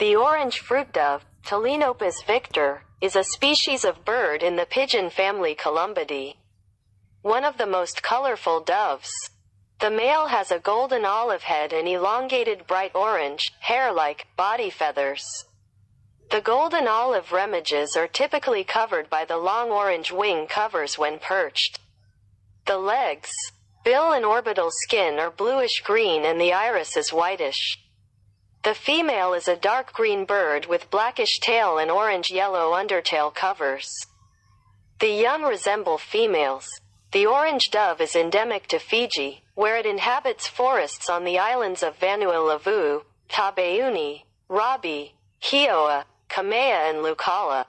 The orange fruit dove, Ptilinopus victor, is a species of bird in the pigeon family Columbidae. One of the most colorful doves. The male has a golden olive head and elongated bright orange, hair-like, body feathers. The golden olive remiges are typically covered by the long orange wing covers when perched. The legs, bill and orbital skin are bluish-green and the iris is whitish. The female is a dark green bird with blackish tail and orange-yellow undertail covers. The young resemble females. The orange dove is endemic to Fiji, where it inhabits forests on the islands of Vanuatu, Taveuni, Rabi, Kioa, Kamea and Lukala.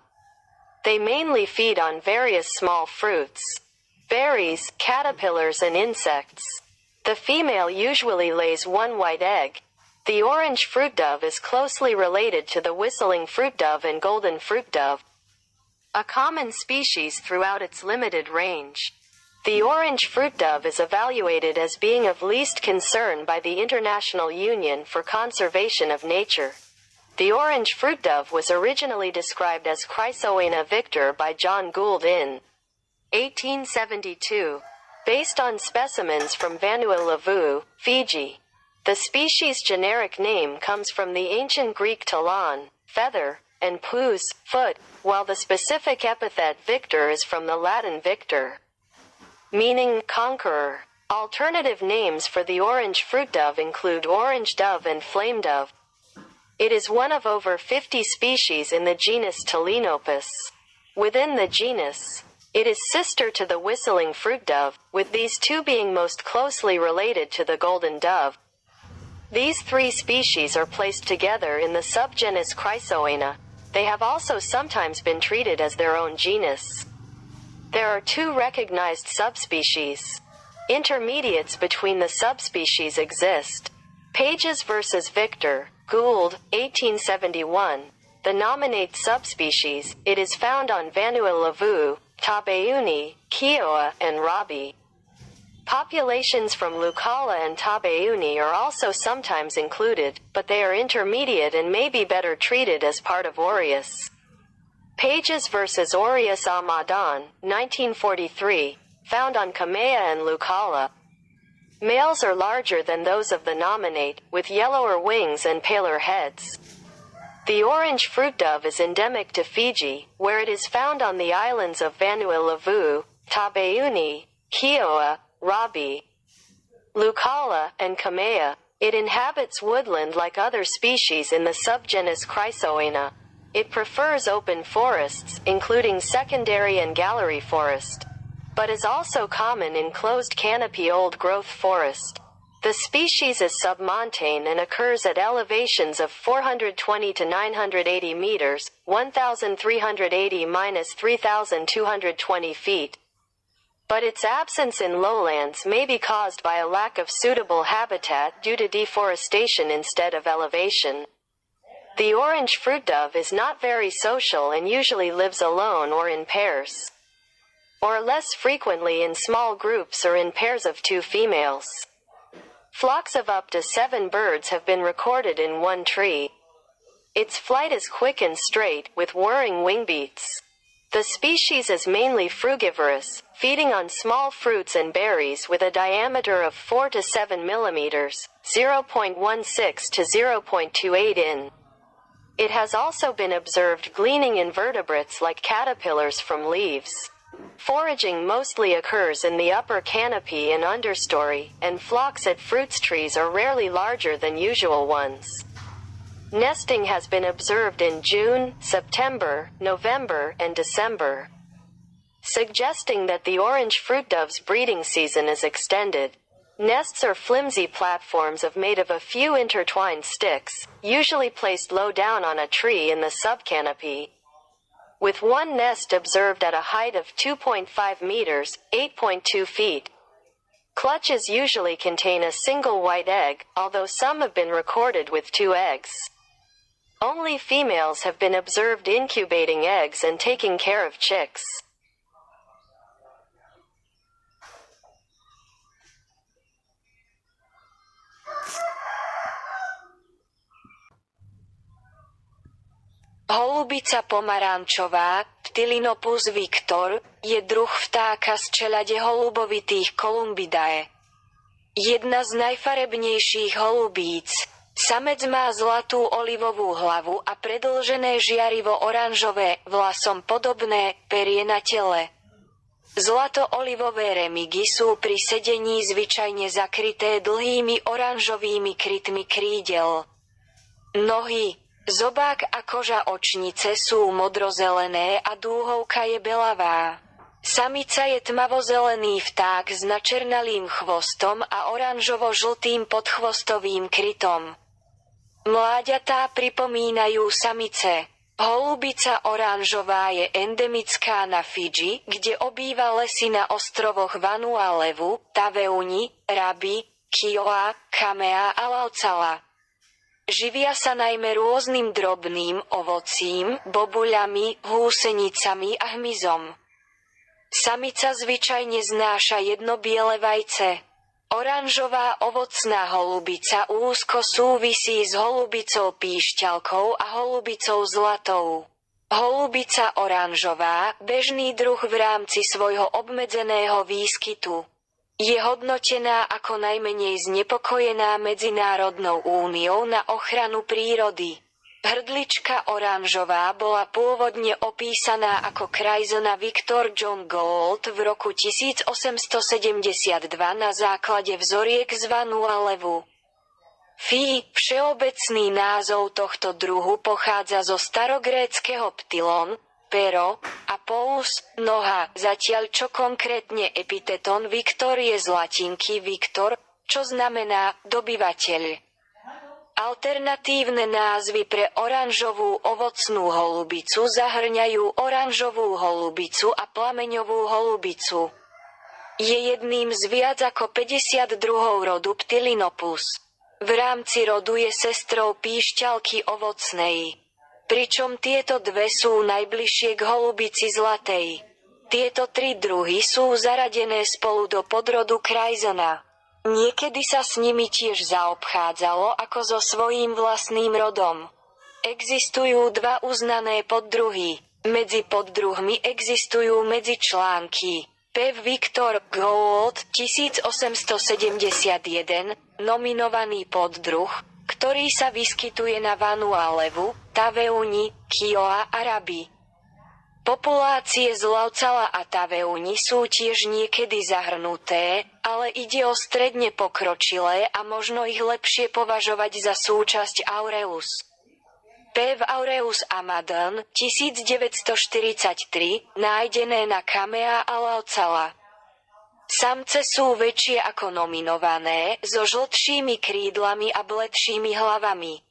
They mainly feed on various small fruits, berries, caterpillars and insects. The female usually lays one white egg. The orange fruit dove is closely related to the whistling fruit dove and golden fruit dove, a common species throughout its limited range. The orange fruit dove is evaluated as being of least concern by the International Union for Conservation of Nature. The orange fruit dove was originally described as Chrysoena victor by John Gould in 1872, based on specimens from Vanuatu, Fiji. The species' generic name comes from the ancient Greek talon, feather, and pous, foot, while the specific epithet victor is from the Latin victor, meaning conqueror. Alternative names for the orange fruit dove include orange dove and flame dove. It is one of over 50 species in the genus Ptilinopus. Within the genus, it is sister to the whistling fruit dove, with these two being most closely related to the golden dove. These three species are placed together in the subgenus Chrysoena. They have also sometimes been treated as their own genus. There are two recognized subspecies. Intermediates between the subspecies exist. Pages versus Victor, Gould, 1871. The nominate subspecies, it is found on Vanuatu, Taveuni, Kioa, and Rabi. Populations from Lukala and Taveuni are also sometimes included, but they are intermediate and may be better treated as part of Aureus. Pages versus Aureus Amadan, 1943, found on Kamea and Lukala. Males are larger than those of the nominate, with yellower wings and paler heads. The orange fruit dove is endemic to Fiji, where it is found on the islands of Vanuatu, Taveuni, Kioa, Rabi, Lukala, and Kamea. It inhabits woodland like other species in the subgenus Chrysoena. It prefers open forests, including secondary and gallery forest, but is also common in closed canopy old-growth forest. The species is submontane and occurs at elevations of 420 to 980 meters, 1,380–3,220 feet. But its absence in lowlands may be caused by a lack of suitable habitat due to deforestation instead of elevation. The orange fruit dove is not very social and usually lives alone or in pairs, or less frequently in small groups or in pairs of two females. Flocks of up to 7 birds have been recorded in one tree. Its flight is quick and straight, with whirring wing beats. The species is mainly frugivorous, feeding on small fruits and berries with a diameter of 4 to 7 millimeters, 0.16 to 0.28 in. It has also been observed gleaning invertebrates like caterpillars from leaves. Foraging mostly occurs in the upper canopy and understory, and flocks at fruits trees are rarely larger than usual ones. Nesting has been observed in June, September, November, and December, suggesting that the orange fruit dove's breeding season is extended. Nests are flimsy platforms made of a few intertwined sticks, usually placed low down on a tree in the subcanopy, with one nest observed at a height of 2.5 meters, 8.2 feet. Clutches usually contain a single white egg, although some have been recorded with 2 eggs. Only females have been observed incubating eggs and taking care of chicks. Holubica pomarančová, Ptilinopus victor, je druh vtáka z čeľade holubovitých Columbidae. Jedna z najfarebnejších holubíc. Samec má zlatú olivovú hlavu a predĺžené žiarivo-oranžové, vlasom podobné, perie na tele. Zlato-olivové remigy sú pri sedení zvyčajne zakryté dlhými oranžovými krytmi krídel. Nohy, zobák a koža očnice sú modrozelené a dúhovka je belavá. Samica je tmavozelený vták s načernalým chvostom a oranžovo-žltým podchvostovým krytom. Mláďatá pripomínajú samice. Holubica oranžová je endemická na Fidži, kde obýva lesy na ostrovoch Vanuatu, Taveuni, Rabi, Kioa, Kamea a Laucala. Živia sa najmä rôznym drobným ovocím, bobuľami, húsenicami a hmyzom. Samica zvyčajne znáša jedno biele vajce. Oranžová ovocná holubica úzko súvisí s holubicou píšťalkou a holubicou zlatou. Holubica oranžová, bežný druh v rámci svojho obmedzeného výskytu. Je hodnotená ako najmenej znepokojená Medzinárodnou úniou na ochranu prírody. Hrdlička oranžová bola pôvodne opísaná ako Chrysona Victor John Gould v roku 1872 na základe vzoriek z Vanuatu. Všeobecný názov tohto druhu pochádza zo starogréckeho ptilon, pero, a pous, noha, zatiaľ čo konkrétne epiteton Victor je z latinky Victor, čo znamená dobyvateľ. Alternatívne názvy pre oranžovú ovocnú holubicu zahrňajú oranžovú holubicu a plameňovú holubicu. Je jedným z viac ako 50 druhov rodu Ptilinopus. V rámci rodu je sestrou píšťalky ovocnej. Pričom tieto dve sú najbližšie k holubici zlatej. Tieto tri druhy sú zaradené spolu do podrodu Chrysona. Niekedy sa s nimi tiež zaobchádzalo ako so svojím vlastným rodom. Existujú dva uznané poddruhy. Medzi poddruhmi existujú medzičlánky. P. Victor Gould 1871, nominovaný poddruh, ktorý sa vyskytuje na Vanuatu, Taveuni, Kioa a Rabi. Populácie z Laucala a Taveuni sú tiež niekedy zahrnuté, ale ide o stredne pokročilé a možno ich lepšie považovať za súčasť aureus. P. aureus amadon 1943, nájdené na Kamea a Laucala. Samce sú väčšie ako nominované, so žltšími krídlami a bledšími hlavami.